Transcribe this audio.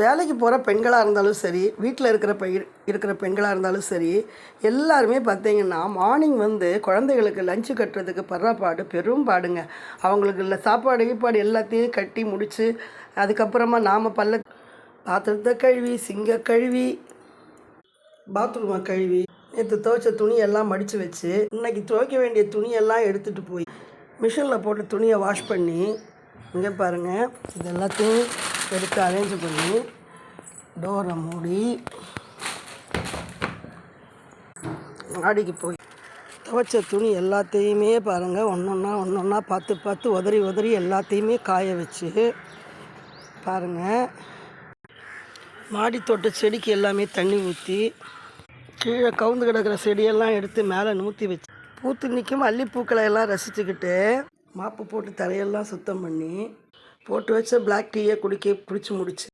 வேலைக்கு போகிற பெண்களாக இருந்தாலும் சரி, வீட்டில் இருக்கிற பெண்களாக இருந்தாலும் சரி, எல்லாருமே பார்த்தீங்கன்னா மார்னிங் வந்து குழந்தைகளுக்கு லஞ்சு கட்டுறதுக்கு படுற பெரும் பாடுங்க. அவங்களுக்கு இல்லை சாப்பாடு கீப்பாடு எல்லாத்தையும் கட்டி முடித்து, அதுக்கப்புறமா நாம் பாத்திரத்தை கழுவி, சிங்க கழுவி, பாத்ரூமை கழுவி, நேற்று துவைச்ச துணியெல்லாம் மடித்து வச்சு, இன்றைக்கி துவைக்க வேண்டிய துணியெல்லாம் எடுத்துகிட்டு போய் மிஷினில் போட்டு துணியை வாஷ் பண்ணி, இங்கே பாருங்கள், இது எல்லாத்தையும் எடுத்து அரேஞ்ச் பண்ணி டோரை மூடி மாடிக்கு போய் துவைச்ச துணி எல்லாத்தையுமே பாருங்கள் ஒன்றொன்னா பார்த்து உதறி எல்லாத்தையுமே காய வச்சு பாருங்கள். மாடி தோட்ட செடிக்கு எல்லாமே தண்ணி ஊற்றி, கீழே கவுந்து கிடக்கிற செடியெல்லாம் எடுத்து மேலே நூற்றி வச்சு, பூத்து நிற்கும் அல்லிப்பூக்களை எல்லாம் ரசிச்சுக்கிட்டு மாப்பு போட்டு தரையெல்லாம் சுத்தம் பண்ணி போட்டு வச்ச பிளாக் டீயை குடிச்சு முடிச்சு